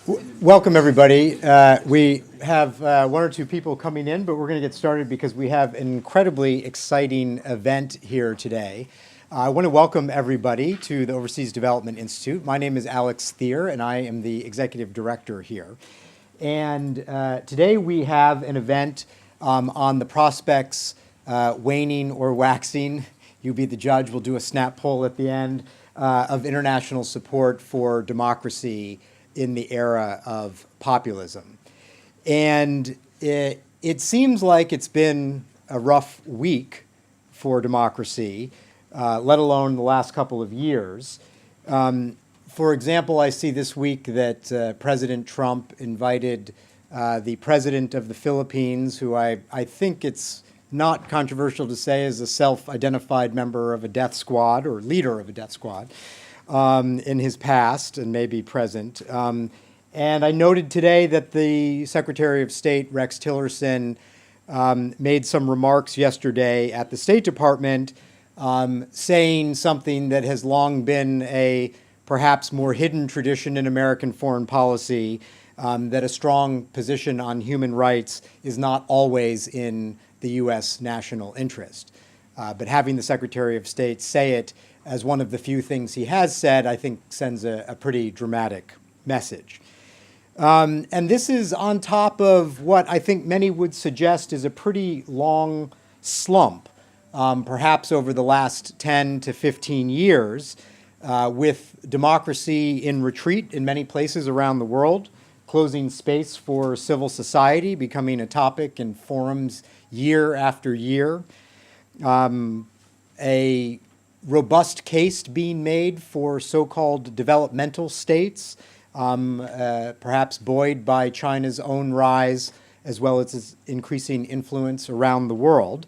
Welcome, everybody. We have one or two people coming in, but we're going to get started because we have an incredibly exciting event here today. I want to welcome everybody to the Overseas Development Institute. My name is Alex Thier, and I am the executive director here. And today we have an event on the prospects waning or waxing. You be the judge. We'll do a snap poll at the end of international support for democracy in the era of populism. And it seems like it's been a rough week for democracy, let alone the last couple of years. For example, I see this week that President Trump invited the president of the Philippines, who I think it's not controversial to say is a self-identified member of a death squad or leader of a death squad, in his past and maybe present. And I noted today that the Secretary of State, Rex Tillerson, made some remarks yesterday at the State Department saying something that has long been a perhaps more hidden tradition in American foreign policy, that a strong position on human rights is not always in the U.S. national interest. But having the Secretary of State say it as one of the few things he has said, I think sends a pretty dramatic message. And this is on top of what I think many would suggest is a pretty long slump, perhaps over the last 10 to 15 years, with democracy in retreat in many places around the world, closing space for civil society, becoming a topic in forums year after year, a robust case being made for so-called developmental states, perhaps buoyed by China's own rise, as well as its increasing influence around the world.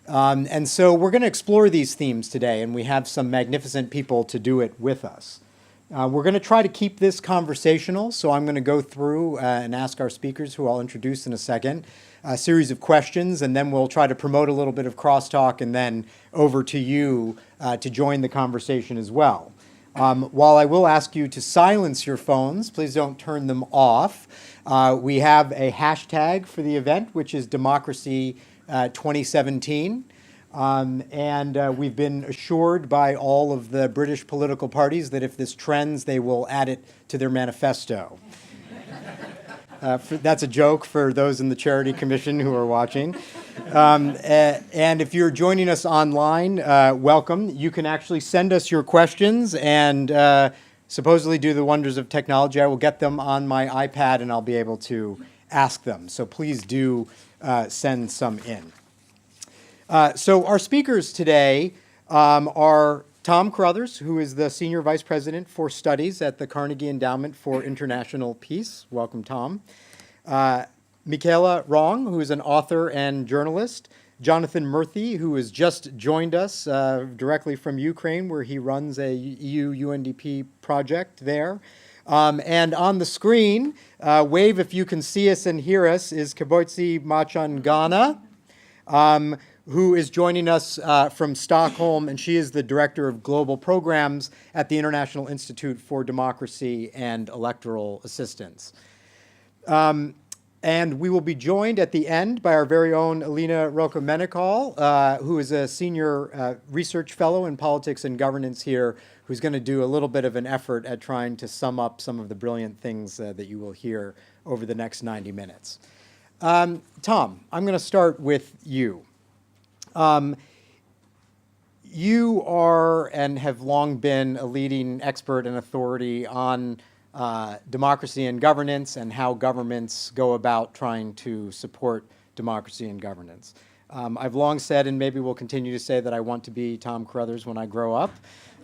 And so we're going to explore these themes today, and we have some magnificent people to do it with us. We're going to try to keep this conversational, so I'm going to go through and ask our speakers, who I'll introduce in a second, a series of questions, and then we'll try to promote a little bit of crosstalk and then over to you to join the conversation as well. While I will ask you to silence your phones, please don't turn them off. We have a hashtag for the event, which is Democracy 2017. And we've been assured by all of the British political parties that if this trends, they will add it to their manifesto. That's a joke for those in the Charity Commission who are watching. And if you're joining us online, welcome. You can actually send us your questions and supposedly do the wonders of technology. I will get them on my iPad and I'll be able to ask them. So please do send some in. So our speakers today are Tom Carruthers, who is the Senior Vice President for Studies at the Carnegie Endowment for International Peace. Welcome, Tom. Michaela Wrong, who is an author and journalist. Jonathan Murthy, who has just joined us directly from Ukraine, where he runs a EU-UNDP project there. And on the screen, wave if you can see us and hear us, is Kabotsi Machangana, who is joining us from Stockholm, and she is the Director of Global Programs at the International Institute for Democracy and Electoral Assistance. And we will be joined at the end by our very own Alina Rokomennikal, who is a Senior Research Fellow in Politics and Governance here, who's going to do a little bit of an effort at trying to sum up some of the brilliant things that you will hear over the next 90 minutes. Tom, I'm going to start with you. You are and have long been a leading expert and authority on democracy and governance and how governments go about trying to support democracy and governance. I've long said, and maybe will continue to say, that I want to be Tom Carruthers when I grow up,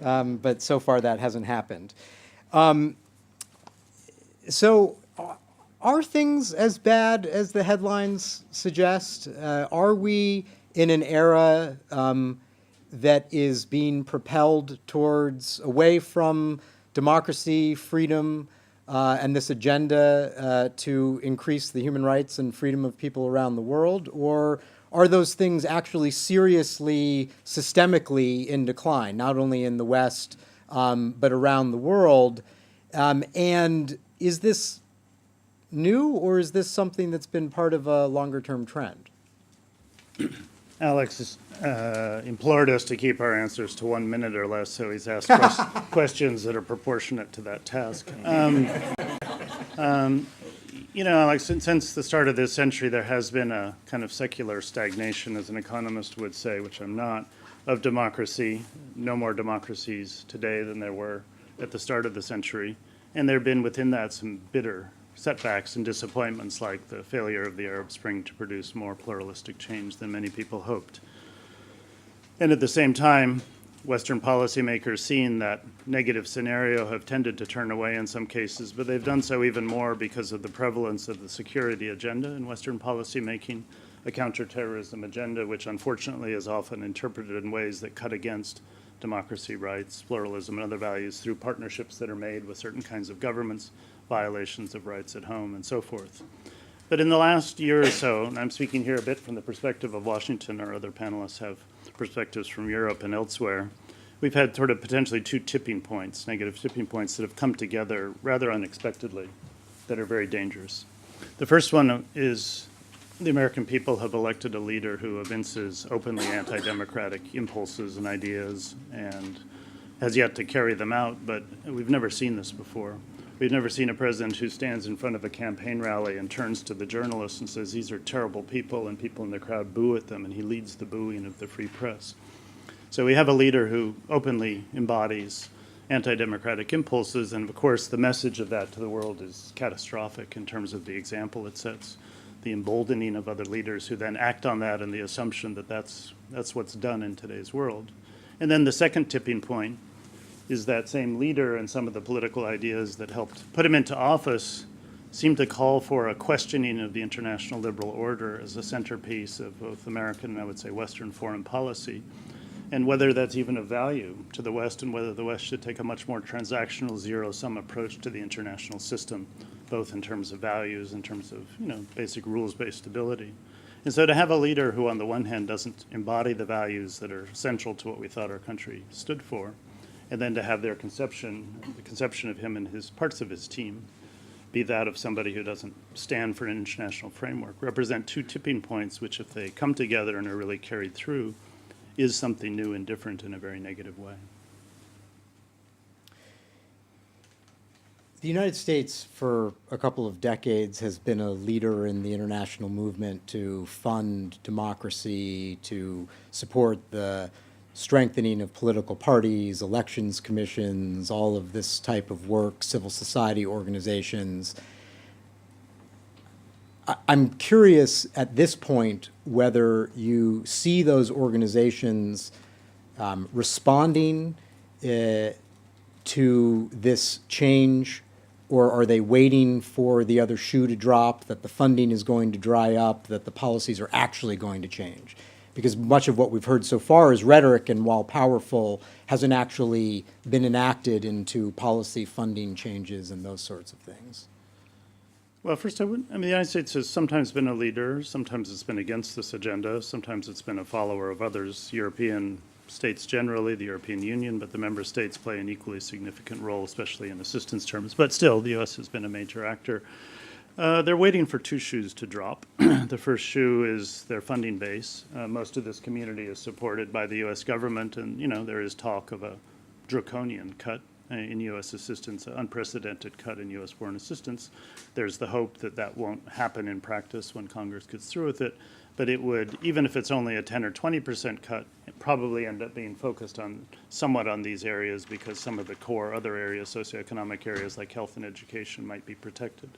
but so far that hasn't happened. So are things as bad as the headlines suggest? Are we in an era that is being propelled towards away from democracy, freedom, and this agenda to increase the human rights and freedom of people around the world? Or are those things actually seriously, systemically in decline, not only in the West, but around the world? And is this new, or is this something that's been part of a longer-term trend? Alex has implored us to keep our answers to 1 minute or less, so he's asked questions that are proportionate to that task. Alex, since the start of this century, there has been a kind of secular stagnation, as an economist would say, which I'm not, of democracy. No more democracies today than there were at the start of the century. And there have been within that some bitter setbacks and disappointments, like the failure of the Arab Spring to produce more pluralistic change than many people hoped. And at the same time, Western policymakers, seeing that negative scenario, have tended to turn away in some cases, but they've done so even more because of the prevalence of the security agenda in Western policymaking, a counterterrorism agenda, which unfortunately is often interpreted in ways that cut against democracy, rights, pluralism, and other values through partnerships that are made with certain kinds of governments, violations of rights at home, and so forth. But in the last year or so, and I'm speaking here a bit from the perspective of Washington, our other panelists have perspectives from Europe and elsewhere, we've had sort of potentially two tipping points, negative tipping points, that have come together rather unexpectedly that are very dangerous. The first one is the American people have elected a leader who evinces openly anti-democratic impulses and ideas and has yet to carry them out, but we've never seen this before. We've never seen a president who stands in front of a campaign rally and turns to the journalists and says, these are terrible people, and people in the crowd boo at them, and he leads the booing of the free press. So we have a leader who openly embodies anti-democratic impulses, and of course the message of that to the world is catastrophic in terms of the example it sets, the emboldening of other leaders who then act on that and the assumption that that's what's done in today's world. And then the second tipping point is that same leader and some of the political ideas that helped put him into office seem to call for a questioning of the international liberal order as a centerpiece of both American and, I would say, Western foreign policy, and whether that's even of value to the West, and whether the West should take a much more transactional, zero-sum approach to the international system, both in terms of values, in terms of basic rules-based stability. And so to have a leader who, on the one hand, doesn't embody the values that are central to what we thought our country stood for, and then to have their conception, the conception of him and his parts of his team, be that of somebody who doesn't stand for an international framework, represent two tipping points which, if they come together and are really carried through, is something new and different in a very negative way. The United States, for a couple of decades, has been a leader in the international movement to fund democracy, to support the strengthening of political parties, elections commissions, all of this type of work, civil society organizations. I'm curious at this point whether you see those organizations responding to this change, or are they waiting for the other shoe to drop, that the funding is going to dry up, that the policies are actually going to change? Because much of what we've heard so far is rhetoric, and while powerful, hasn't actually been enacted into policy funding changes and those sorts of things. Well, first, the United States has sometimes been a leader, sometimes it's been against this agenda, sometimes it's been a follower of others, European states generally, the European Union, but the member states play an equally significant role, especially in assistance terms. But still, the U.S. has been a major actor. They're waiting for two shoes to drop. The first shoe is their funding base. Most of this community is supported by the U.S. government, and there is talk of a draconian cut in U.S. assistance, an unprecedented cut in U.S. foreign assistance. There's the hope that that won't happen in practice when Congress gets through with it, but it would, even if it's only a 10 or 20% cut, it probably end up being focused on somewhat on these areas, because some of the core other areas, socioeconomic areas like health and education, might be protected.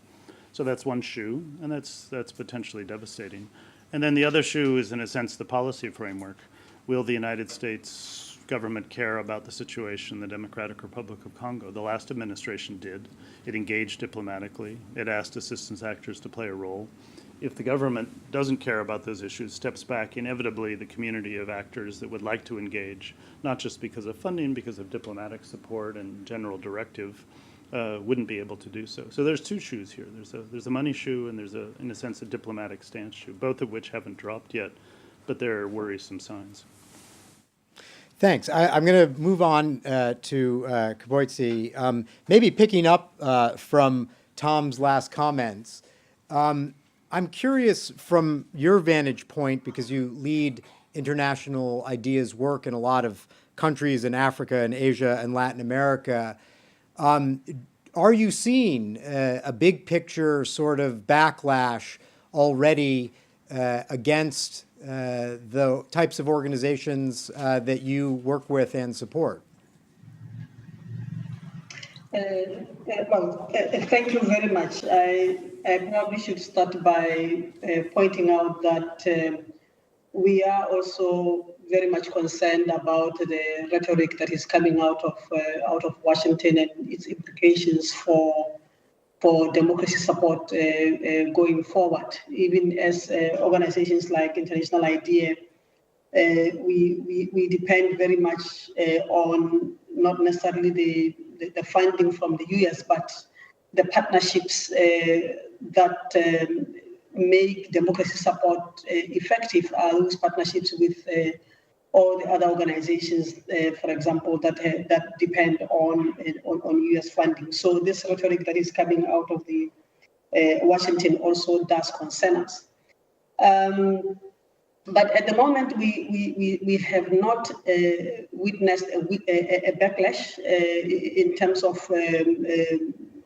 So that's one shoe, and that's potentially devastating. And then the other shoe is, in a sense, the policy framework. Will the United States government care about the situation in the Democratic Republic of Congo? The last administration did. It engaged diplomatically. It asked assistance actors to play a role. If the government doesn't care about those issues, steps back, inevitably the community of actors that would like to engage, not just because of funding, because of diplomatic support and general directive, wouldn't be able to do so. So there's two shoes here. There's a money shoe, and there's in a sense, a diplomatic stance shoe, both of which haven't dropped yet, but they're worrisome signs. Thanks. I'm going to move on to Keboitsi. Maybe picking up from Tom's last comments, I'm curious from your vantage point, because you lead international ideas work in a lot of countries in Africa and Asia and Latin America. Are you seeing a big picture sort of backlash already against the types of organizations that you work with and support? Thank you very much. I probably should start by pointing out that we are also very much concerned about the rhetoric that is coming out of Washington and its implications for democracy support going forward. Even as organizations like International IDEA, we depend very much on not necessarily the funding from the US, but the partnerships that make democracy support effective are those partnerships with all the other organizations, for example, that depend on US funding. So this rhetoric that is coming out of the Washington also does concern us. But at the moment, we have not witnessed a backlash in terms of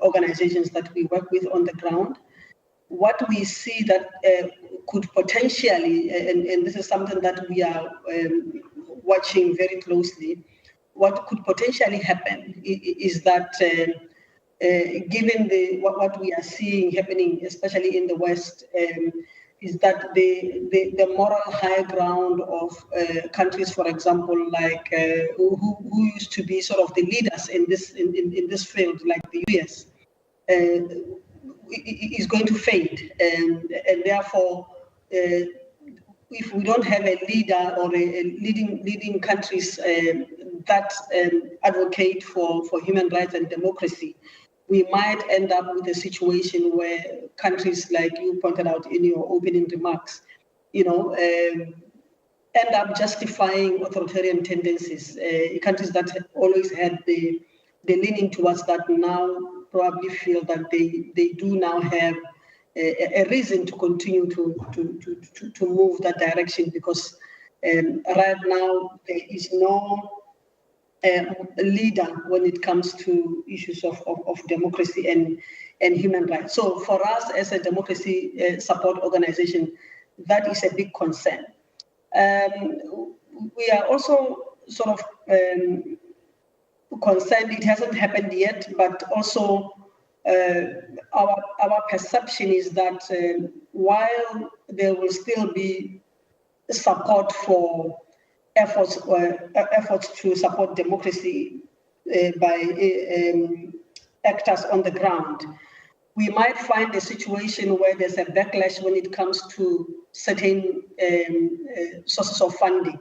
organizations that we work with on the ground. What we see that could potentially, and this is something that we are watching very closely, what could potentially happen is that given what we are seeing happening, especially in the West, is that the moral high ground of countries, for example, like who used to be sort of the leaders in this field, like the US, is going to fade, and therefore, if we don't have a leader or a leading countries that advocate for human rights and democracy, we might end up with a situation where countries, like you pointed out in your opening remarks, end up justifying authoritarian tendencies. Countries that always had the leaning towards that now probably feel that they do now have a reason to continue to move that direction, because right now there is no leader when it comes to issues of democracy and human rights. So for us as a democracy support organization, that is a big concern. We are also sort of concerned, it hasn't happened yet, but also our perception is that while there will still be support for efforts to support democracy by actors on the ground, we might find a situation where there's a backlash when it comes to certain sources of funding.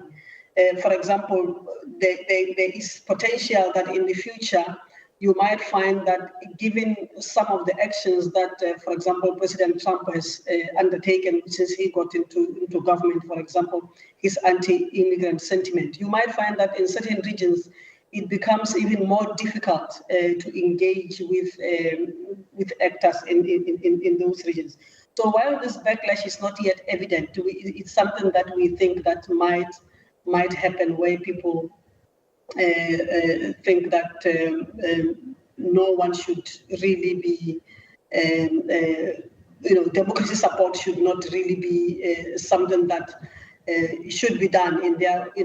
For example, there is potential that in the future, you might find that given some of the actions that, for example, President Trump has undertaken since he got into government, for example, his anti-immigrant sentiment, you might find that in certain regions, it becomes even more difficult to engage with actors in those regions. So while this backlash is not yet evident, it's something that we think that might happen, where people think that no one should really be, democracy support should not really be something that should be done in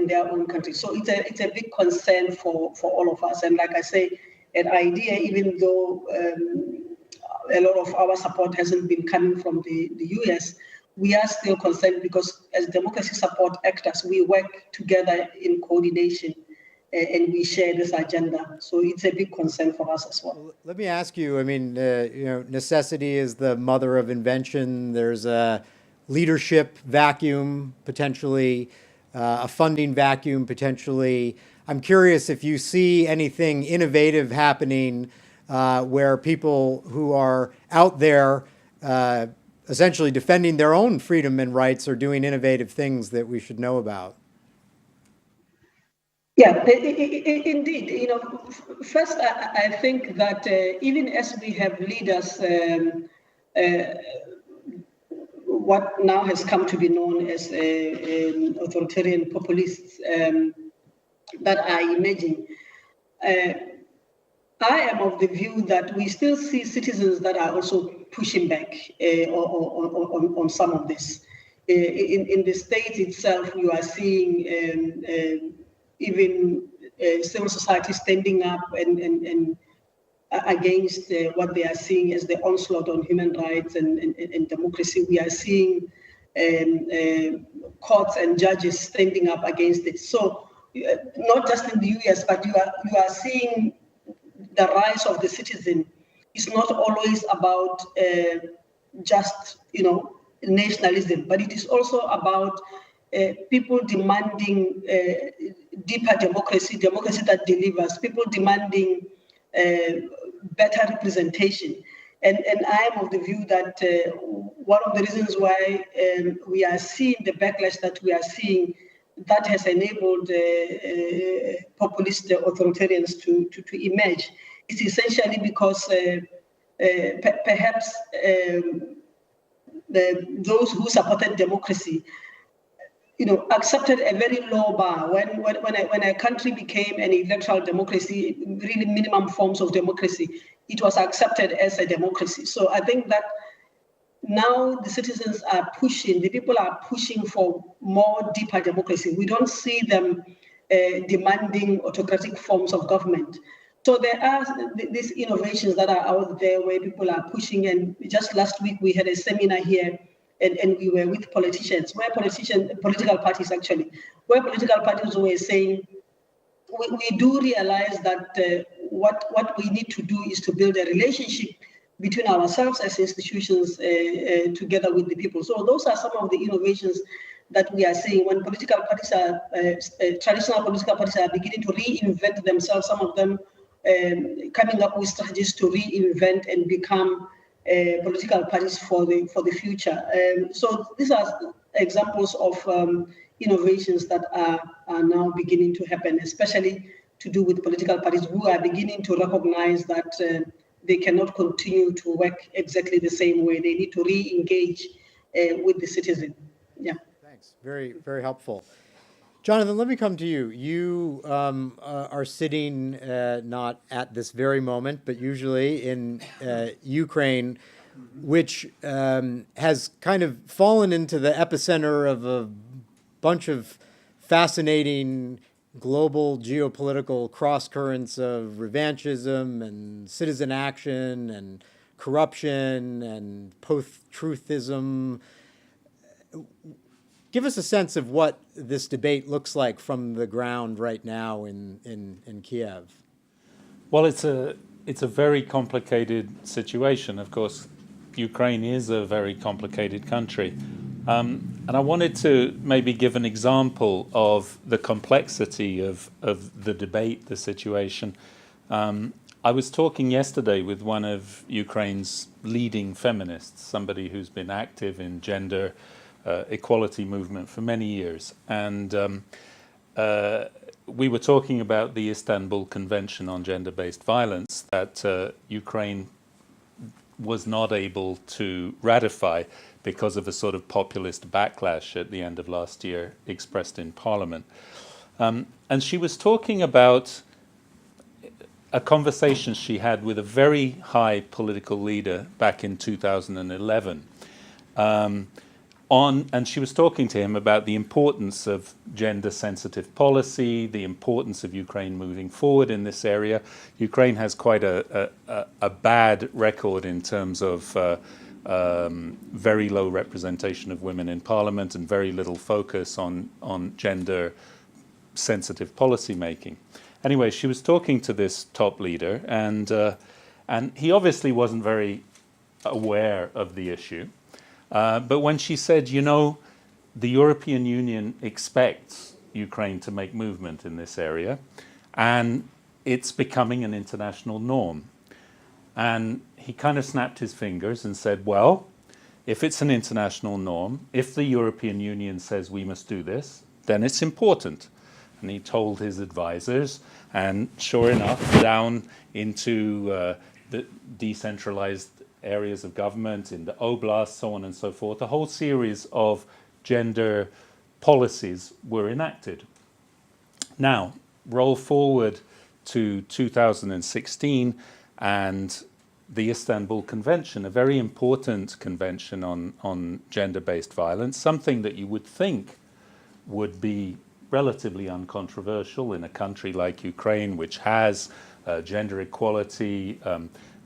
their own country. So it's a big concern for all of us. And like I say, an idea, even though a lot of our support hasn't been coming from the US, we are still concerned because as democracy support actors, we work together in coordination and we share this agenda. So it's a big concern for us as well. Let me ask you, I mean, necessity is the mother of invention. There's a leadership vacuum, potentially, a funding vacuum, potentially. I'm curious if you see anything innovative happening where people who are out there essentially defending their own freedom and rights are doing innovative things that we should know about. Yeah, indeed. First, I think that even as we have leaders what now has come to be known as authoritarian populists that are emerging. I am of the view that we still see citizens that are also pushing back on some of this. In the state itself, you are seeing even civil society standing up and against what they are seeing as the onslaught on human rights and democracy. We are seeing courts and judges standing up against it. So not just in the US, but you are seeing the rise of the citizen is not always about just nationalism, but it is also about people demanding deeper democracy that delivers, people demanding better representation. And I am of the view that one of the reasons why we are seeing the backlash that we are seeing that has enabled populist authoritarians to emerge is essentially because perhaps those who supported democracy accepted a very low bar. When a country became an electoral democracy, really minimum forms of democracy, it was accepted as a democracy. So I think that now the citizens are pushing, the people are pushing for more deeper democracy. We don't see them demanding autocratic forms of government. So there are these innovations that are out there where people are pushing. And just last week we had a seminar here and we were with politicians, political parties actually, where political parties were saying, we do realize that what we need to do is to build a relationship between ourselves as institutions together with the people. So those are some of the innovations that we are seeing when political parties are, traditional political parties are beginning to reinvent themselves, some of them coming up with strategies to reinvent and become political parties for the future. So these are examples of innovations that are now beginning to happen, especially to do with political parties who are beginning to recognize that they cannot continue to work exactly the same way. They need to re-engage with the citizen. Yeah. Thanks. Very, very helpful. Jonathan, let me come to you. You are sitting not at this very moment, but usually in Ukraine, which has kind of fallen into the epicenter of a bunch of fascinating global geopolitical cross currents of revanchism and citizen action and corruption and post-truthism. Give us a sense of what this debate looks like from the ground right now in Kiev. Well, it's a very complicated situation. Of course, Ukraine is a very complicated country. And I wanted to maybe give an example of the complexity of the debate, the situation. I was talking yesterday with one of Ukraine's leading feminists, somebody who's been active in gender equality movement for many years. And we were talking about the Istanbul Convention on Gender-Based Violence that Ukraine was not able to ratify because of a sort of populist backlash at the end of last year expressed in Parliament. And she was talking about a conversation she had with a very high political leader back in 2011. And she was talking to him about the importance of gender-sensitive policy, the importance of Ukraine moving forward in this area. Ukraine has quite a bad record in terms of very low representation of women in parliament and very little focus on gender-sensitive policy making. Anyway, she was talking to this top leader, and he obviously wasn't very aware of the issue. But when she said, the European Union expects Ukraine to make movement in this area, and it's becoming an international norm. And he kind of snapped his fingers and said, well, if it's an international norm, if the European Union says we must do this, then it's important. And he told his advisors, and sure enough, down into the decentralized areas of government, in the oblast, so on and so forth. A whole series of gender policies were enacted. Now, roll forward to 2016 and the Istanbul Convention, a very important convention on gender-based violence, something that you would think would be relatively uncontroversial in a country like Ukraine, which has gender equality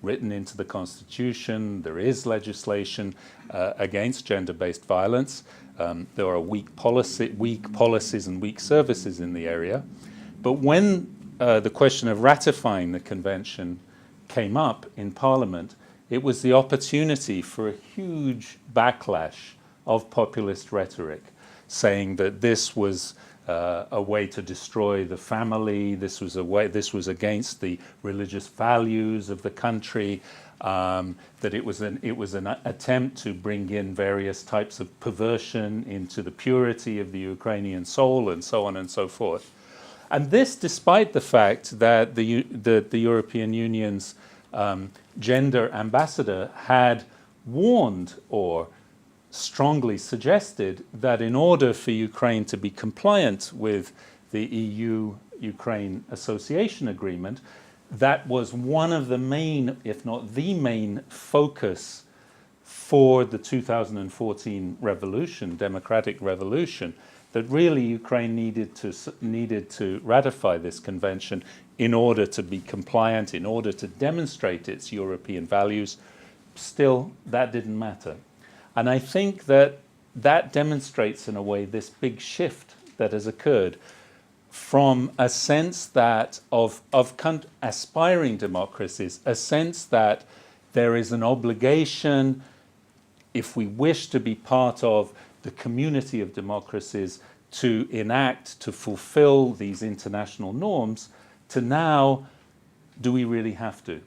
written into the constitution. There is legislation against gender-based violence. There are weak policies and weak services in the area. But when the question of ratifying the convention came up in Parliament, it was the opportunity for a huge backlash of populist rhetoric, saying that this was a way to destroy the family. This was against the religious values of the country. That it was an attempt to bring in various types of perversion into the purity of the Ukrainian soul, and so on and so forth. And this, despite the fact that the European Union's gender ambassador had warned or strongly suggested that in order for Ukraine to be compliant with the EU-Ukraine Association Agreement, that was one of the main, if not the main, focus for the 2014 revolution, democratic revolution, that really Ukraine needed to ratify this convention in order to be compliant, in order to demonstrate its European values. Still, that didn't matter. And I think that demonstrates in a way this big shift that has occurred from a sense that of aspiring democracies, a sense that there is an obligation, if we wish to be part of the community of democracies, to enact, to fulfill these international norms, to now, do we really have to?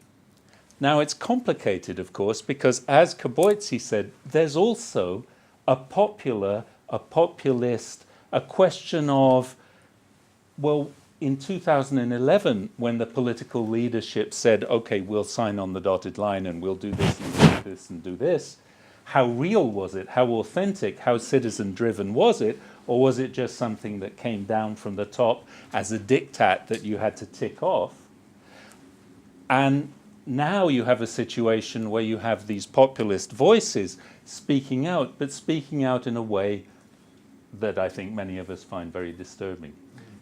Now, it's complicated, of course, because as Kaboitsi said, there's also a populist, a question of, well, in 2011, when the political leadership said, okay, we'll sign on the dotted line and we'll do this and do this and do this, how real was it? How authentic, how citizen-driven was it? Or was it just something that came down from the top as a diktat that you had to tick off? And now you have a situation where you have these populist voices speaking out, but speaking out in a way that I think many of us find very disturbing.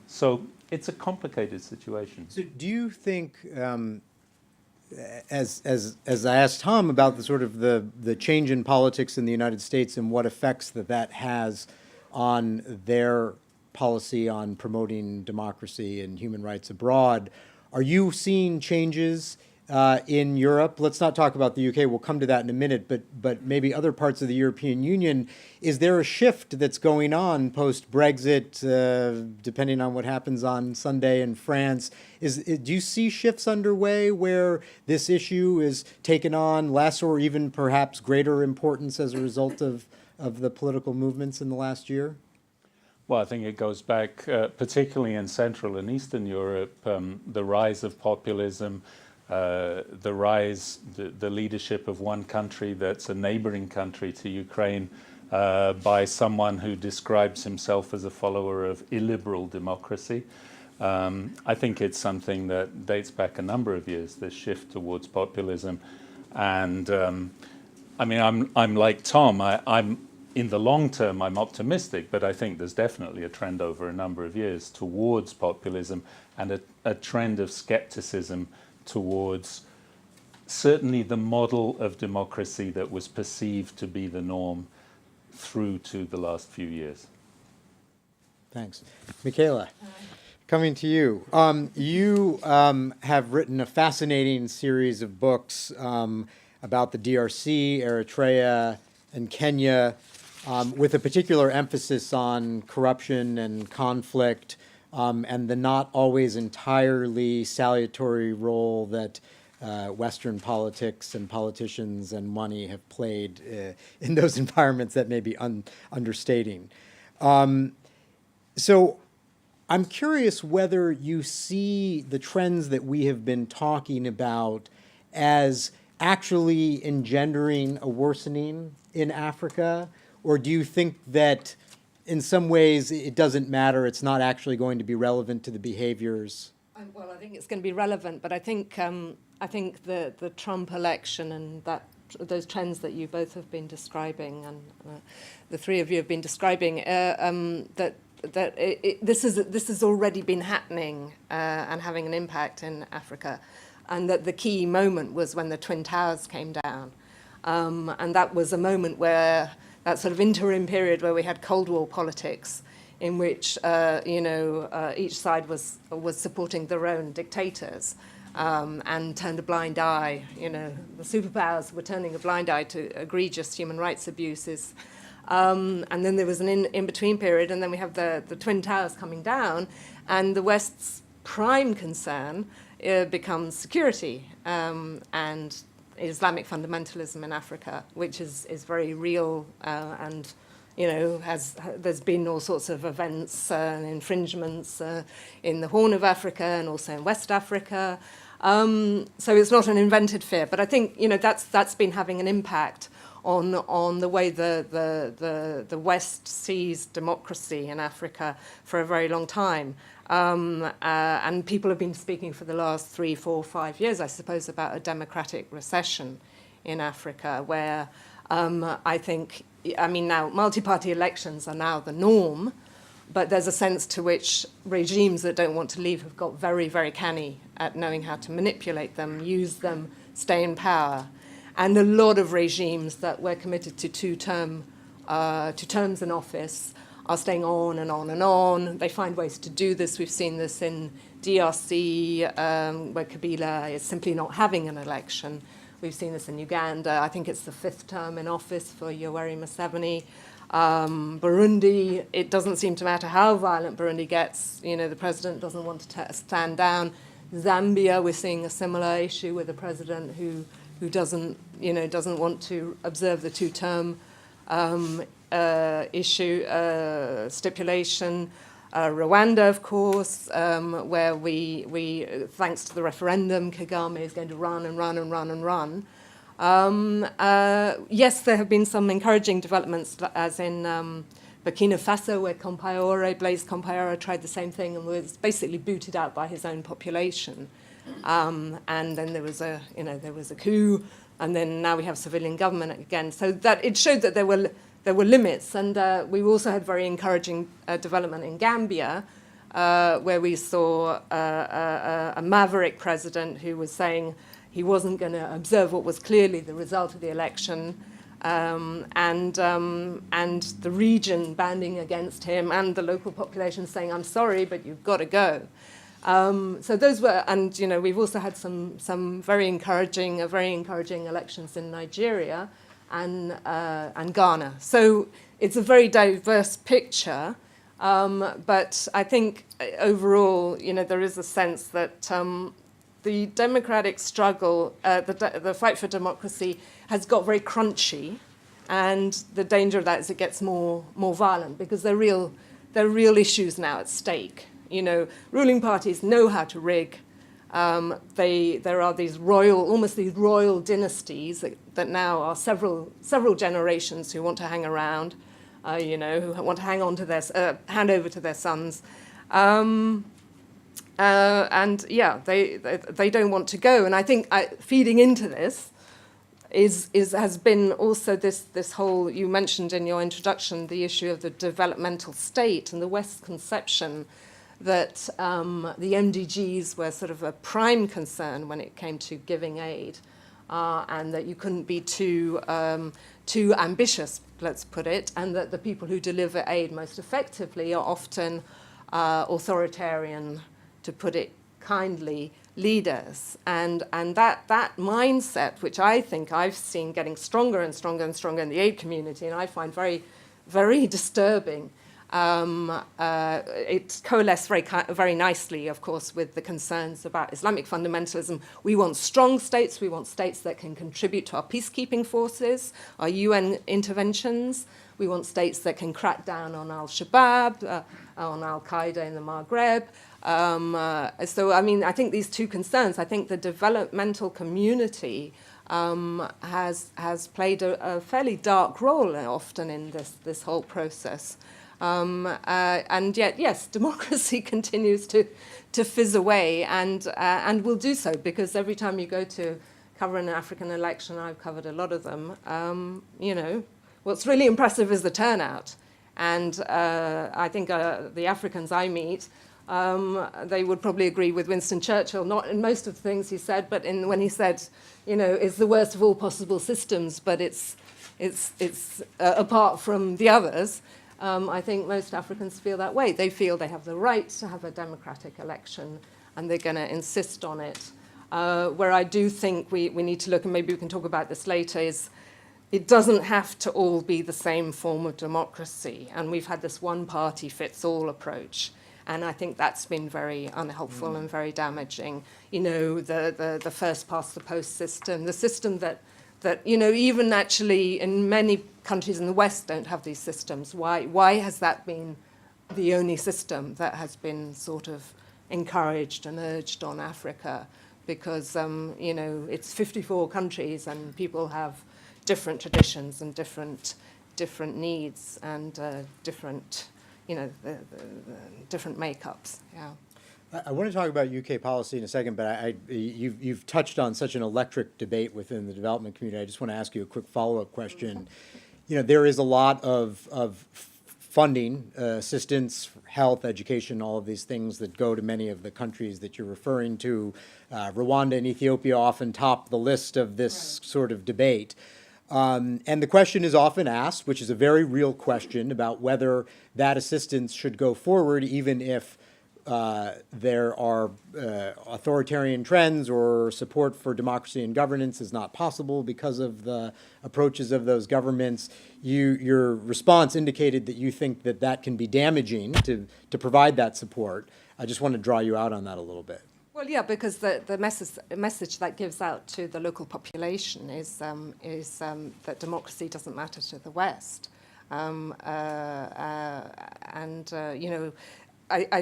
So it's a complicated situation. So do you think, as I asked Tom about the sort of the change in politics in the United States and what effects that has on their policy on promoting democracy and human rights abroad, are you seeing changes in Europe? Let's not talk about the UK, we'll come to that in a minute, but maybe other parts of the European Union. Is there a shift that's going on post-Brexit, depending on what happens on Sunday in France? Do you see shifts underway where this issue is taken on less or even perhaps greater importance as a result of the political movements in the last year? Well, I think it goes back, particularly in Central and Eastern Europe, the rise of populism, the leadership of one country that's a neighboring country to Ukraine by someone who describes himself as a follower of illiberal democracy. I think it's something that dates back a number of years, this shift towards populism. And I mean, I'm like Tom, I'm in the long term, I'm optimistic, but I think there's definitely a trend over a number of years towards populism and a trend of skepticism towards certainly the model of democracy that was perceived to be the norm through to the last few years. Thanks. Michaela, coming to you. You have written a fascinating series of books about the DRC, Eritrea, and Kenya, with a particular emphasis on corruption and conflict, and the not always entirely salutary role that Western politics and politicians and money have played in those environments that may be understating. So I'm curious whether you see the trends that we have been talking about as actually engendering a worsening in Africa? Or do you think that in some ways it doesn't matter, it's not actually going to be relevant to the behaviors? Well, I think it's going to be relevant, but I think the Trump election and those trends that you both have been describing, and the three of you have been describing, this has already been happening and having an impact in Africa, and that the key moment was when the Twin Towers came down, and that was a moment where that sort of interim period where we had Cold War politics, in which each side was supporting their own dictators and turned a blind eye. The superpowers were turning a blind eye to egregious human rights abuses. And then there was an in-between period, and then we have the Twin Towers coming down, and the West's prime concern becomes security and Islamic fundamentalism in Africa, which is very real and there's been all sorts of events and infringements in the Horn of Africa and also in West Africa. So it's not an invented fear, but I think that's been having an impact on the way the West sees democracy in Africa for a very long time. And people have been speaking for the last 3, 4, 5 years, I suppose, about a democratic recession in Africa, where now multi-party elections are now the norm, but there's a sense to which regimes that don't want to leave have got very, very canny at knowing how to manipulate them, use them, stay in power. And a lot of regimes that were committed to two terms in office are staying on and on and on. They find ways to do this. We've seen this in DRC, where Kabila is simply not having an election. We've seen this in Uganda. I think it's the 5th term in office for Yoweri Museveni. Burundi, it doesn't seem to matter how violent Burundi gets. The president doesn't want to stand down. Zambia, we're seeing a similar issue with a president who doesn't want to observe the two-term stipulation. Rwanda, of course, where we thanks to the referendum, Kagame is going to run and run and run and run. Yes, there have been some encouraging developments, as in Burkina Faso, where Blaise Compaoré tried the same thing and was basically booted out by his own population. And then there was a coup, and then now we have civilian government again. So that it showed that there were limits, and we also had very encouraging development in Gambia, where we saw a maverick president who was saying he wasn't going to observe what was clearly the result of the election, and the region banding against him, and the local population saying, "I'm sorry, but you've got to go." So those were, and we've also had some very encouraging elections in Nigeria and Ghana. So it's a very diverse picture, but I think overall, there is a sense that the democratic struggle, the fight for democracy, has got very crunchy, and the danger of that is it gets more violent because there are real issues now at stake. Ruling parties know how to rig. There are these almost these royal dynasties that now are several generations who want to hang around, who want to hang on to hand over to their sons, and yeah, they don't want to go. And I think feeding into this has been also this whole, you mentioned in your introduction the issue of the developmental state and the West's conception that the MDGs were sort of a prime concern when it came to giving aid, and that you couldn't be too ambitious, let's put it, and that the people who deliver aid most effectively are often authoritarian, to put it kindly, leaders. And that mindset, which I think I've seen getting stronger and stronger and stronger in the aid community, and I find very, very disturbing. It coalesced very nicely, of course, with the concerns about Islamic fundamentalism. We want strong states. We want states that can contribute to our peacekeeping forces, our UN interventions. We want states that can crack down on al-Shabaab, on al-Qaeda in the Maghreb. So, I think these two concerns, I think the developmental community has played a fairly dark role often in this whole process. And yet, yes, democracy continues to fizz away, and will do so, because every time you go to cover an African election, I've covered a lot of them, what's really impressive is the turnout. And I think the Africans I meet, they would probably agree with Winston Churchill, not in most of the things he said, but when he said, it's the worst of all possible systems, but it's apart from the others. I think most Africans feel that way. They feel they have the right to have a democratic election, and they're going to insist on it. Where I do think we need to look, and maybe we can talk about this later, is it doesn't have to all be the same form of democracy. And we've had this one-party-fits-all approach. And I think that's been very unhelpful and very damaging. The first-past-the-post system, the system that even actually in many countries in the West don't have these systems. Why has that been the only system that has been sort of encouraged and urged on Africa? Because, it's 54 countries and people have different traditions and different needs and different makeups. Yeah. I want to talk about UK policy in a second, but you've touched on such an electric debate within the development community. I just want to ask you a quick follow-up question. There is a lot of funding, assistance, health, education, all of these things that go to many of the countries that you're referring to. Rwanda and Ethiopia often top the list of this sort of debate. And the question is often asked, which is a very real question, about whether that assistance should go forward, even if there are authoritarian trends or support for democracy and governance is not possible because of the approaches of those governments. Your response indicated that you think that can be damaging to provide that support. I just want to draw you out on that a little bit. Well, yeah, because the message that gives out to the local population is that democracy doesn't matter to the West. I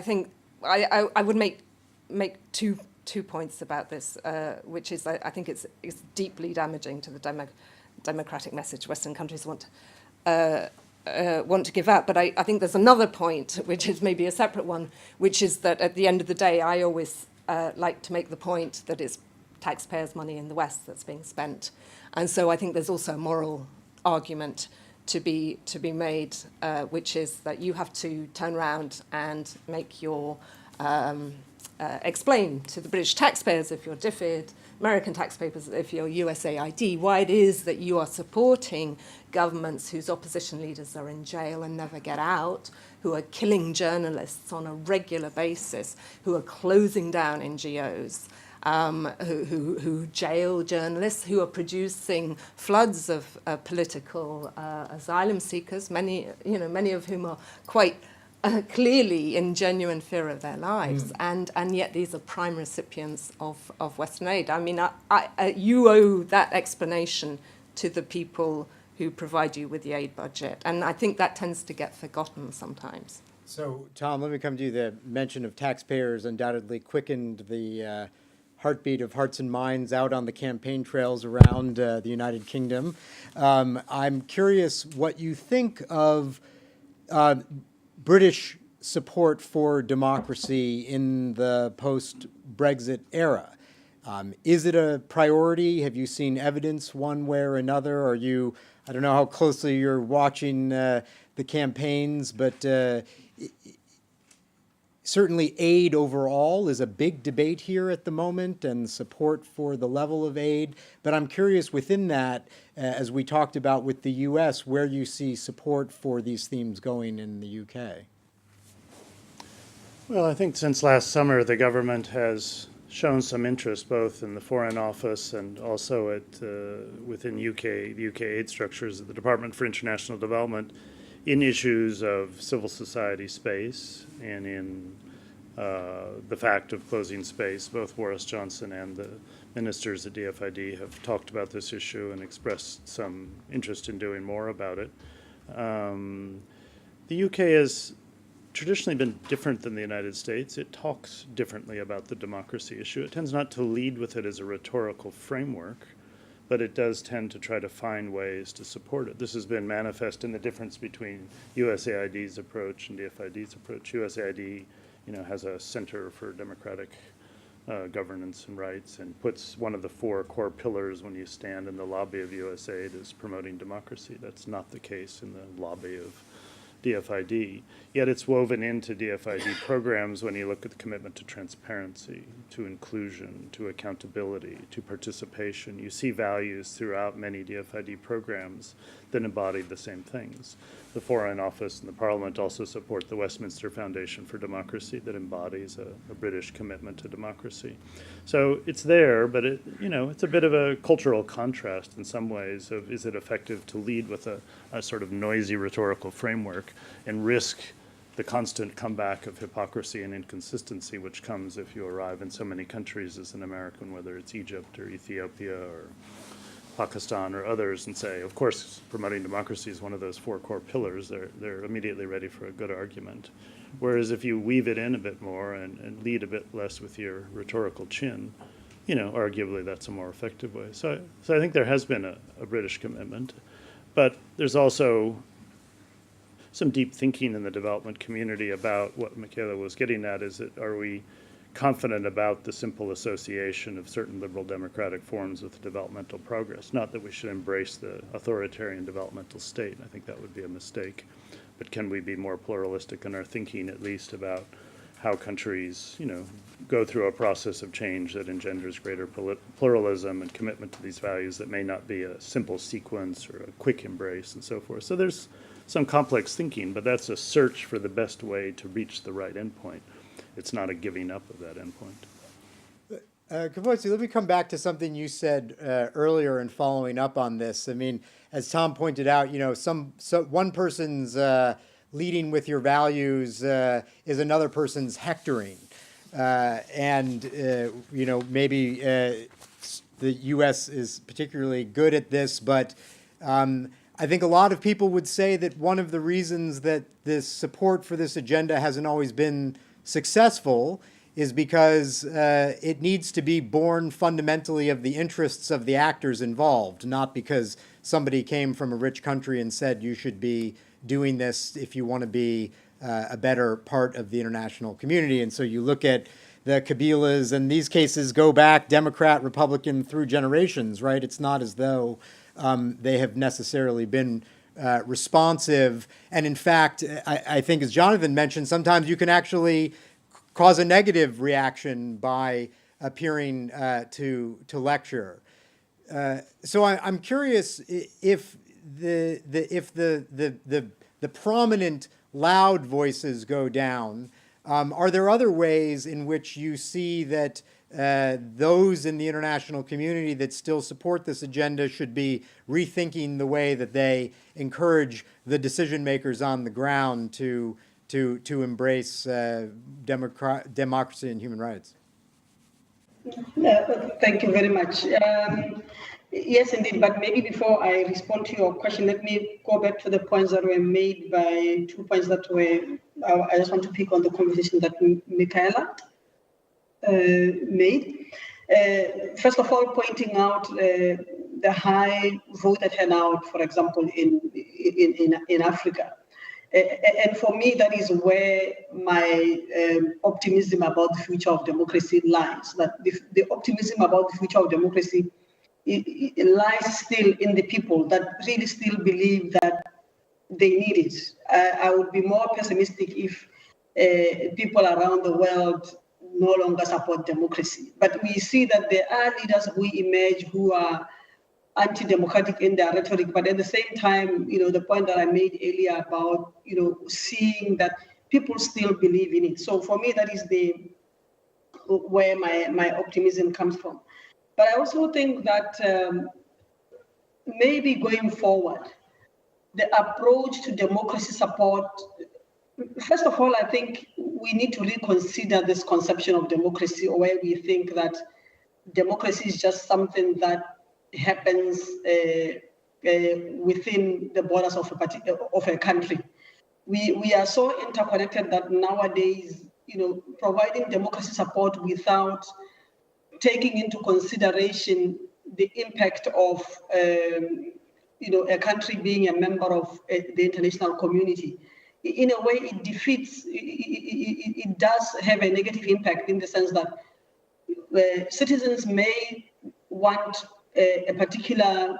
think I would make two points about this, which is I think it's deeply damaging to the democratic message Western countries want to give out. But I think there's another point, which is maybe a separate one, which is that at the end of the day, I always like to make the point that it's taxpayers' money in the West that's being spent. And so I think there's also a moral argument to be made, which is that you have to turn around and make your explain to the British taxpayers if you're DFID, American taxpayers if you're USAID, why it is that you are supporting governments whose opposition leaders are in jail and never get out, who are killing journalists on a regular basis, who are closing down NGOs, who jail journalists, who are producing floods of political asylum seekers, many of whom are quite clearly in genuine fear of their lives, and yet these are prime recipients of Western aid. I mean, you owe that explanation to the people who provide you with the aid budget, and I think that tends to get forgotten sometimes. So, Tom, let me come to you. The mention of taxpayers undoubtedly quickened the heartbeat of hearts and minds out on the campaign trails around the United Kingdom. I'm curious what you think of British support for democracy in the post-Brexit era. Is it a priority? Have you seen evidence one way or another? I don't know how closely you're watching the campaigns, but certainly aid overall is a big debate here at the moment, and support for the level of aid. But I'm curious within that, as we talked about with the U.S., where you see support for these themes going in the U.K. Well, I think since last summer, the government has shown some interest both in the Foreign Office and also within the UK aid structures at the Department for International Development in issues of civil society space and in the fact of closing space. Both Boris Johnson and the ministers at DFID have talked about this issue and expressed some interest in doing more about it. The UK has traditionally been different than the United States. It talks differently about the democracy issue. It tends not to lead with it as a rhetorical framework, but it does tend to try to find ways to support it. This has been manifest in the difference between USAID's approach and DFID's approach. USAID, has a Center for Democratic Governance and Rights, and puts one of the 4 core pillars when you stand in the lobby of USAID is promoting democracy. That's not the case in the lobby of DFID, yet it's woven into DFID programs when you look at the commitment to transparency, to inclusion, to accountability, to participation. You see values throughout many DFID programs that embody the same things. The Foreign Office and the Parliament also support the Westminster Foundation for Democracy that embodies a British commitment to democracy. So it's there, but it's a bit of a cultural contrast in some ways of, is it effective to lead with a sort of noisy rhetorical framework and risk the constant comeback of hypocrisy and inconsistency which comes if you arrive in so many countries as an American, whether it's Egypt or Ethiopia or Pakistan or others, and say, of course, promoting democracy is one of those 4 core pillars. They're immediately ready for a good argument. Whereas if you weave it in a bit more and lead a bit less with your rhetorical chin, arguably that's a more effective way. So I think there has been a British commitment, but there's also some deep thinking in the development community about what Michaela was getting at, is that are we confident about the simple association of certain liberal democratic forms with developmental progress? Not that we should embrace the authoritarian developmental state. I think that would be a mistake. But can we be more pluralistic in our thinking, at least about how countries, go through a process of change that engenders greater pluralism and commitment to these values that may not be a simple sequence or a quick embrace and so forth. So there's some complex thinking, but that's a search for the best way to reach the right endpoint. It's not a giving up of that endpoint. Kavosi, let me come back to something you said earlier and following up on this. I mean, as Tom pointed out, one person's leading with your values is another person's hectoring. Maybe the U.S. is particularly good at this, but I think a lot of people would say that one of the reasons that this support for this agenda hasn't always been successful is because it needs to be born fundamentally of the interests of the actors involved, not because somebody came from a rich country and said you should be doing this if you want to be a better part of the international community. And so you look at the Kabilas, and these cases go back Democrat, Republican through generations, right? It's not as though they have necessarily been responsive. And in fact, I think, as Jonathan mentioned, sometimes you can actually cause a negative reaction by appearing to lecture. So I'm curious if the prominent loud voices go down. Are there other ways in which you see that those in the international community that still support this agenda should be rethinking the way that they encourage the decision makers on the ground to embrace democracy and human rights? Thank you very much. Yes, indeed. But maybe before I respond to your question, let me go back to the points that were made by 2 points that were. I just want to pick on the conversation that Michaela made. First of all, pointing out the high voter turnout, for example, in Africa. And for me, that is where my optimism about the future of democracy lies. That the optimism about the future of democracy it lies still in the people that really still believe that they need it. I would be more pessimistic if people around the world no longer support democracy. But we see that there are leaders who emerge who are anti-democratic in their rhetoric, but at the same time, the point that I made earlier about, seeing that people still believe in it. So for me, that is where my optimism comes from. But I also think that maybe going forward, the approach to democracy support, first of all, I think we need to reconsider this conception of democracy, where we think that democracy is just something that happens within the borders of a country. We are so interconnected that nowadays, providing democracy support without taking into consideration the impact of a country being a member of the international community. In a way, it defeats. It does have a negative impact in the sense that citizens may want a particular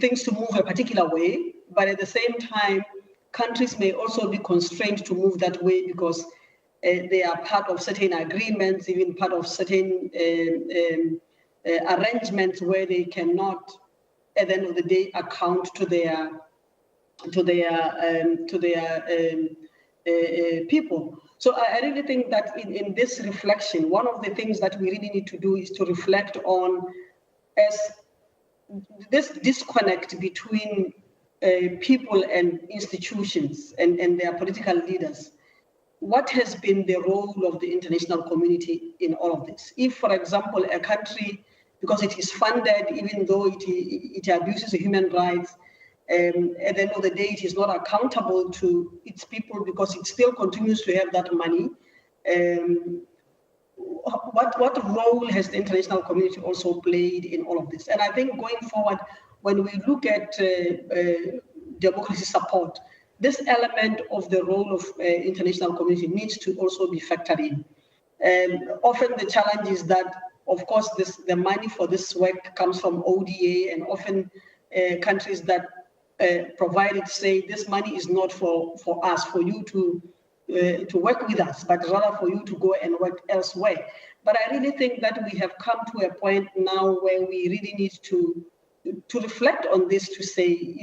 things to move a particular way, but at the same time, countries may also be constrained to move that way because they are part of certain agreements, even part of certain arrangements where they cannot, at the end of the day, account to their people. So I really think that in this reflection, one of the things that we really need to do is to reflect on as this disconnect between people and institutions and their political leaders. What has been the role of the international community in all of this? If, for example, a country, because it is funded, even though it abuses human rights, at the end of the day, it is not accountable to its people because it still continues to have that money. What role has the international community also played in all of this? And I think going forward, when we look at democracy support, this element of the role of international community needs to also be factored in. And often the challenge is that, of course, the money for this work comes from ODA, and often countries that provide it say this money is not for us, for you to work with us, but rather for you to go and work elsewhere. But I really think that we have come to a point now where we really need to reflect on this, to say,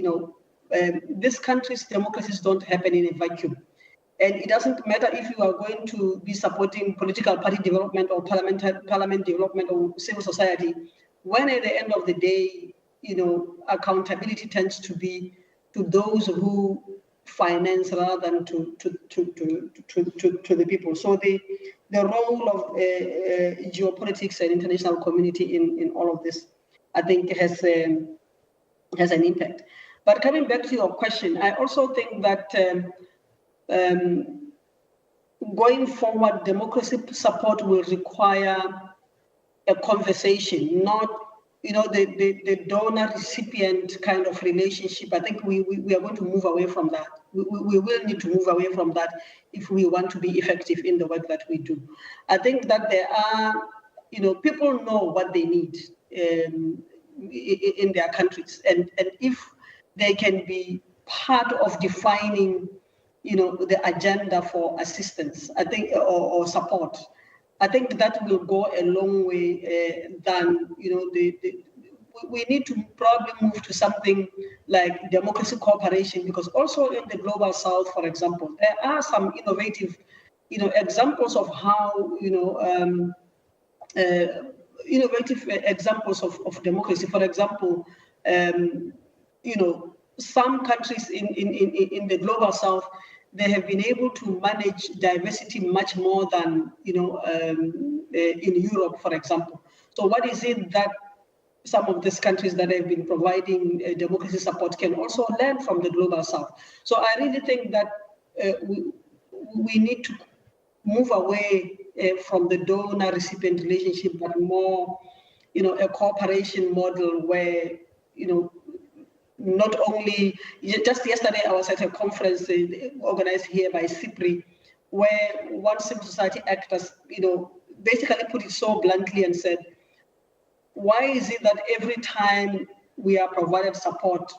this country's democracies don't happen in a vacuum. And it doesn't matter if you are going to be supporting political party development or parliament development or civil society, when at the end of the day, accountability tends to be to those who finance rather than to the people. So the role of geopolitics and international community in all of this, I think, has an impact. But coming back to your question, I also think that going forward, democracy support will require a conversation, not the donor-recipient kind of relationship. I think we are going to move away from that. We will need to move away from that if we want to be effective in the work that we do. I think that there are, people know what they need in their countries, and if they can be part of defining, the agenda for assistance, I think, or support, I think that will go a long way than, we need to probably move to something like democracy cooperation, because also in the global south, for example, there are some innovative, examples of how, innovative examples of democracy. For example, some countries in the global south, they have been able to manage diversity much more than, in Europe, for example. So what is it that some of these countries that have been providing democracy support can also learn from the global south? So I really think that we need to move away from the donor-recipient relationship, but more, a cooperation model where, not only, just yesterday I was at a conference organized here by CIPRI, where one civil society actors, basically put it so bluntly and said, why is it that every time we are provided support,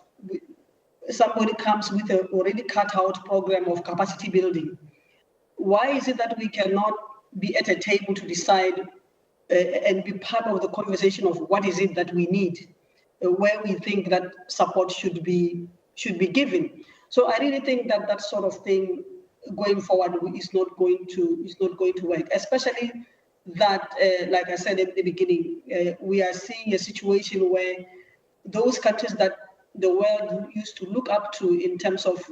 somebody comes with an already cut out program of capacity building? Why is it that we cannot be at a table to decide and be part of the conversation of what is it that we need, where we think that support should be given? So I really think that that sort of thing going forward is not going to work, especially that, like I said at the beginning, we are seeing a situation where those countries that the world used to look up to in terms of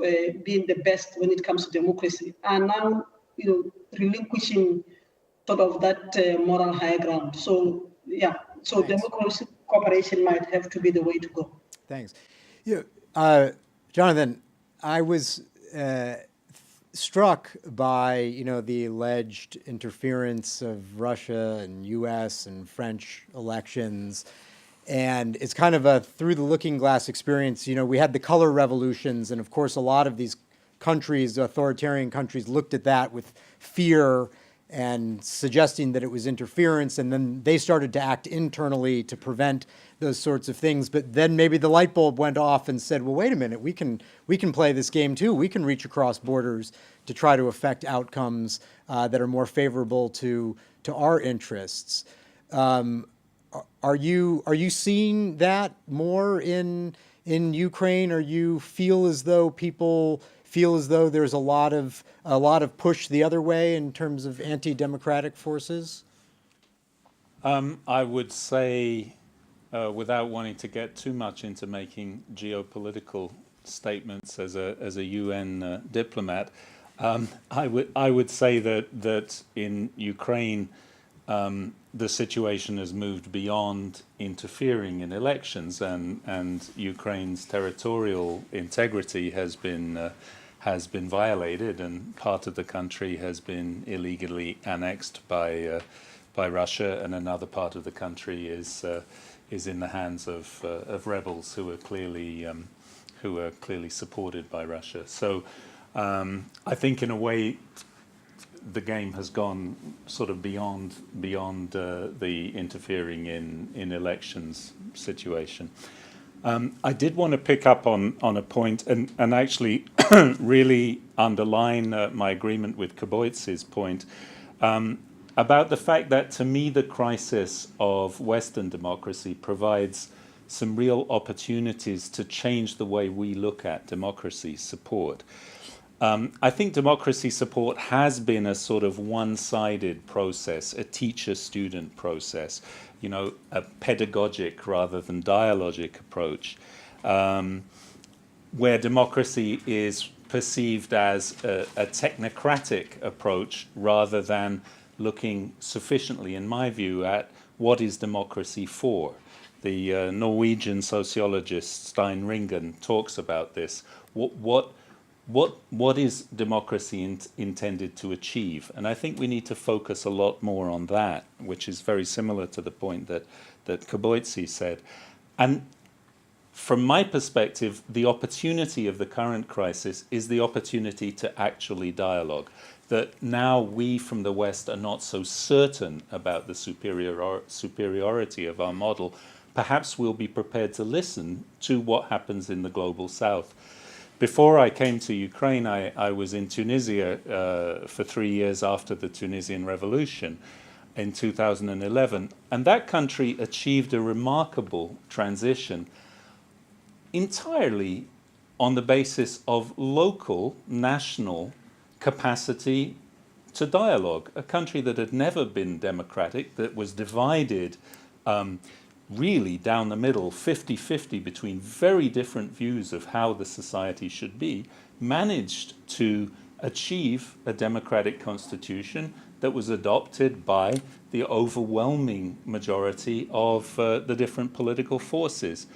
being the best when it comes to democracy are now, relinquishing sort of that moral high ground. So yeah, so Thanks. democracy cooperation might have to be the way to go. Thanks. Jonathan, I was struck by the alleged interference of Russia and U.S. and French elections, And it's kind of a through the looking glass experience. You know, we had the color revolutions, and of course, a lot of these countries, authoritarian countries, looked at that with fear and suggesting that it was interference, and then they started to act internally to prevent those sorts of things. But then maybe the light bulb went off and said, well, wait a minute, we can play this game too. We can reach across borders to try to affect outcomes that are more favorable to our interests. Are you seeing that more in Ukraine, or you feel as though people feel as though there's a lot of push the other way in terms of anti-democratic forces? I would say, without wanting to get too much into making geopolitical statements as a UN diplomat, I would say that in Ukraine, the situation has moved beyond interfering in elections, and Ukraine's territorial integrity has been violated, and part of the country has been illegally annexed by Russia, and another part of the country is in the hands of rebels who are clearly supported by Russia. So I think in a way the game has gone sort of beyond the interfering in elections situation. I did want to pick up on a point and actually really underline my agreement with Kaboitz's point about the fact that, to me, the crisis of Western democracy provides some real opportunities to change the way we look at democracy support. I think democracy support has been a sort of one-sided process, a teacher-student process, you know, a pedagogic rather than dialogic approach, where democracy is perceived as a technocratic approach rather than looking sufficiently, in my view, at what is democracy for. The Norwegian sociologist Stein Ringen talks about this. What is democracy intended to achieve? And I think we need to focus a lot more on that, which is very similar to the point that Kaboitzi said. And from my perspective, the opportunity of the current crisis is the opportunity to actually dialogue. That now we from the West are not so certain about the superiority of our model. Perhaps we'll be prepared to listen to what happens in the global South. Before I came to Ukraine, I was in Tunisia for 3 years after the Tunisian Revolution in 2011. And that country achieved a remarkable transition entirely on the basis of local, national capacity to dialogue. A country that had never been democratic, that was divided really down the middle, 50-50 between very different views of how the society should be, managed to achieve a democratic constitution that was adopted by the overwhelming majority of the different political forces.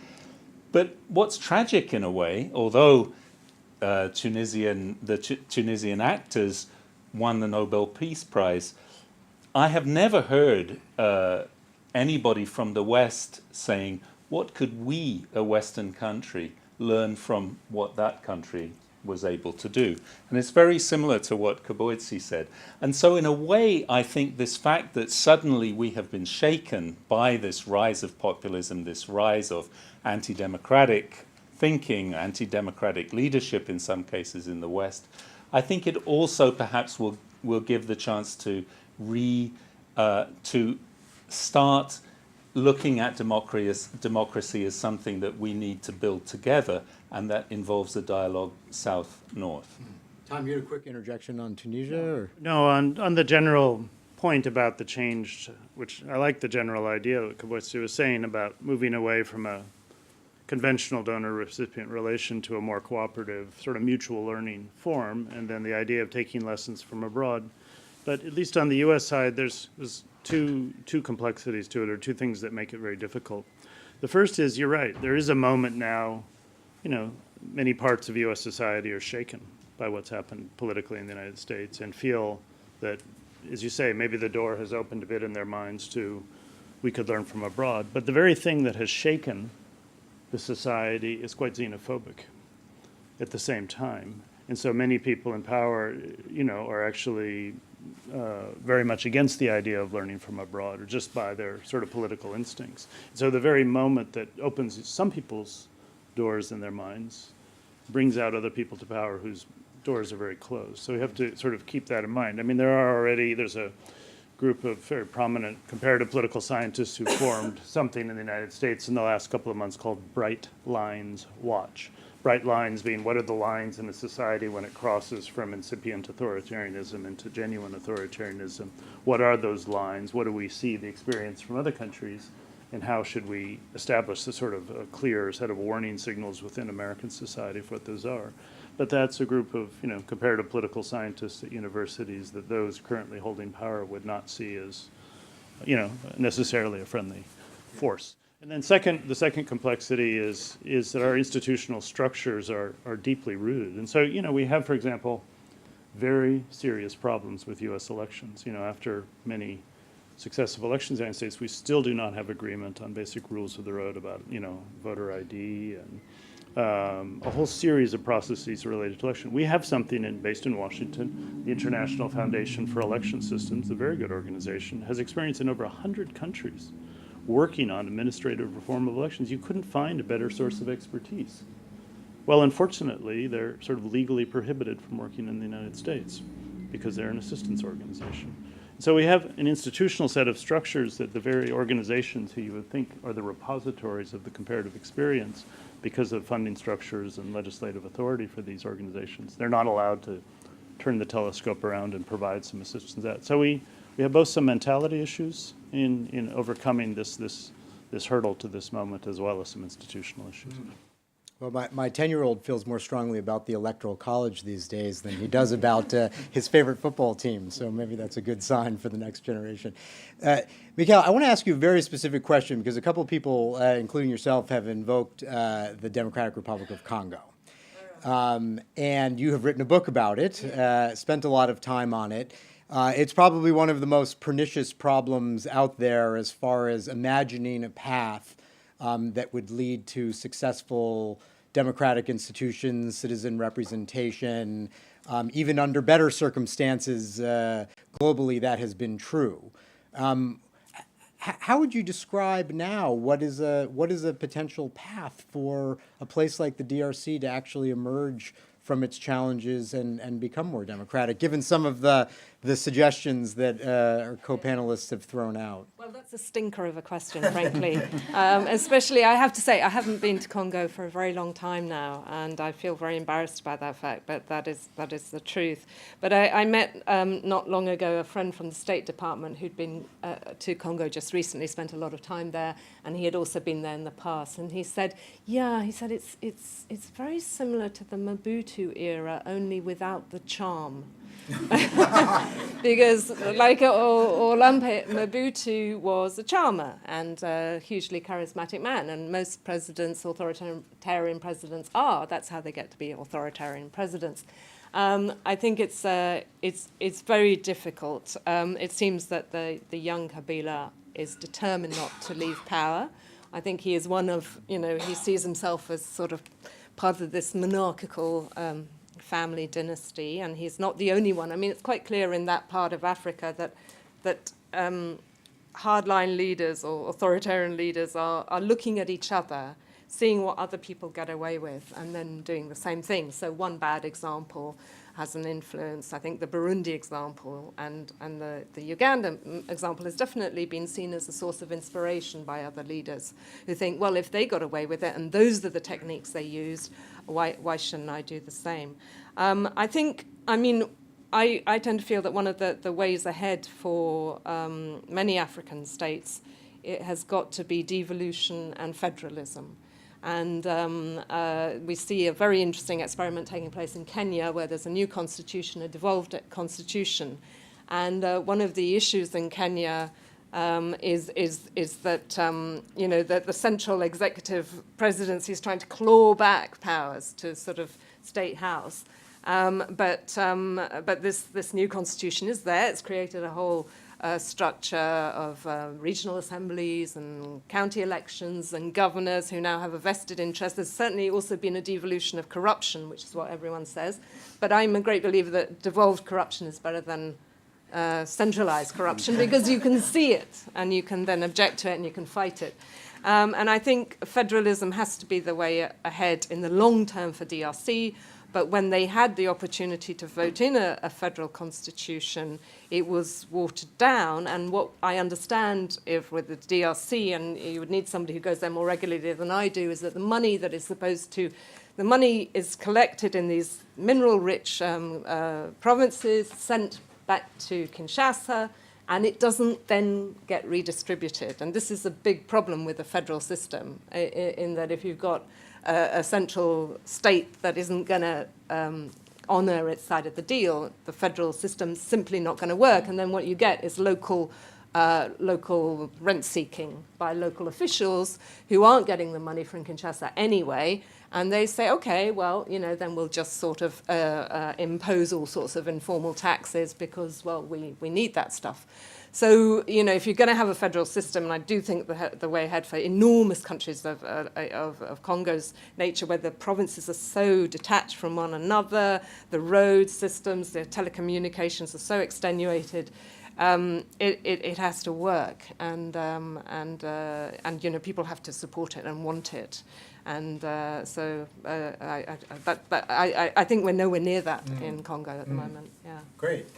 But what's tragic in a way, although the Tunisian actors won the Nobel Peace Prize, I have never heard anybody from the West saying, what could we, a Western country, learn from what that country was able to do? And it's very similar to what Kaboitzi said. And so in a way, I think this fact that suddenly we have been shaken by this rise of populism, this rise of anti-democratic thinking, anti-democratic leadership in some cases in the West, I think it also perhaps will give the chance to start looking at democracy as something that we need to build together, and that involves a dialogue south-north. Tom, you had a quick interjection on Tunisia? Or? No, on the general point about the change, which I like the general idea that Kaboitzi was saying about moving away from a conventional donor-recipient relation to a more cooperative, sort of mutual learning form, and then the idea of taking lessons from abroad. But at least on the U.S. side, there's two complexities to it, or two things that make it very difficult. The first is, you're right, there is a moment now, you know, many parts of U.S. society are shaken by what's happened politically in the United States and feel that, as you say, maybe the door has opened a bit in their minds to we could learn from abroad. But the very thing that has shaken the society is quite xenophobic at the same time. And so many people in power, are actually very much against the idea of learning from abroad, or just by their sort of political instincts. So the very moment that opens some people's doors in their minds brings out other people to power whose doors are very closed. So we have to sort of keep that in mind. I mean, there's a group of very prominent comparative political scientists who formed something in the United States in the last couple of months called Bright Lines Watch. Bright lines being, what are the lines in a society when it crosses from incipient authoritarianism into genuine authoritarianism? What are those lines? What do we see, the experience from other countries? And how should we establish the sort of a clear set of warning signals within American society for what those are? But that's a group of, comparative political scientists at universities that those currently holding power would not see as, necessarily a friendly force. And then the second complexity is that our institutional structures are deeply rooted. And so, we have, for example, very serious problems with U.S. elections. After many successive elections in the United States, we still do not have agreement on basic rules of the road about, voter ID and a whole series of processes related to election. We have something based in Washington. The International Foundation for Election Systems, a very good organization, has experience in over 100 countries working on administrative reform of elections. You couldn't find a better source of expertise. Well, unfortunately, they're sort of legally prohibited from working in the United States because they're an assistance organization. So we have an institutional set of structures that the very organizations who you would think are the repositories of the comparative experience, because of funding structures and legislative authority for these organizations, they're not allowed to turn the telescope around and provide some assistance to that. So we have both some mentality issues in overcoming this hurdle to this moment, as well as some institutional issues. Well, my 10-year-old feels more strongly about the Electoral College these days than he does about his favorite football team, so maybe that's a good sign for the next generation. Mikhail, I want to ask you a very specific question, because a couple of people, including yourself, have invoked the Democratic Republic of Congo. And you have written a book about it, spent a lot of time on it. It's probably one of the most pernicious problems out there as far as imagining a path that would lead to successful democratic institutions, citizen representation, even under better circumstances globally. That has been true. How would you describe now what is a potential path for a place like the DRC to actually emerge from its challenges and become more democratic, given some of the suggestions that our co-panelists have thrown out? Well, that's a stinker of a question, frankly. Especially, I have to say, I haven't been to Congo for a very long time now, and I feel very embarrassed by that fact, but that is the truth. But I met not long ago a friend from the State Department who'd been to Congo just recently, spent a lot of time there, and he had also been there in the past. And he said, it's very similar to the Mobutu era, only without the charm. Because, like Olampe, Mobutu was a charmer and a hugely charismatic man, and most presidents, authoritarian presidents, are. That's how they get to be authoritarian presidents. I think it's very difficult. It seems that the young Kabila is determined not to leave power. I think he is one of, he sees himself as sort of part of this monarchical family dynasty, and he's not the only one. I mean, it's quite clear in that part of Africa that hardline leaders or authoritarian leaders are looking at each other, seeing what other people get away with, and then doing the same thing. So one bad example has an influence. I think the Burundi example and the Uganda example has definitely been seen as a source of inspiration by other leaders who think, well, if they got away with it and those are the techniques they used, why shouldn't I do the same? I tend to feel that one of the ways ahead for many African states, it has got to be devolution and federalism. And we see a very interesting experiment taking place in Kenya, where there's a new constitution, a devolved constitution. And one of the issues in Kenya is that that the central executive presidency is trying to claw back powers to sort of state house. But this new constitution is there. It's created a whole structure of regional assemblies and county elections and governors who now have a vested interest. There's certainly also been a devolution of corruption, which is what everyone says. But I'm a great believer that devolved corruption is better than centralized corruption because you can see it and you can then object to it and you can fight it. And I think federalism has to be the way ahead in the long term for DRC. But when they had the opportunity to vote in a federal constitution, it was watered down. And what I understand with the DRC, and you would need somebody who goes there more regularly than I do, is that the money that is the money is collected in these mineral-rich provinces, sent back to Kinshasa, and it doesn't then get redistributed. And this is a big problem with the federal system, in that if you've got a central state that isn't going to honour its side of the deal, the federal system's simply not going to work. And then what you get is local rent-seeking by local officials who aren't getting the money from Kinshasa anyway. And they say, OK, well, then we'll just sort of impose all sorts of informal taxes because, well, we need that stuff. So, if you're going to have a federal system, and I do think the way ahead for enormous countries of Congo's nature, where the provinces are so detached from one another, the road systems, the telecommunications are so extenuated, it has to work, and people have to support it and want it, and I think we're nowhere near that in Congo at the moment. Yeah. Great.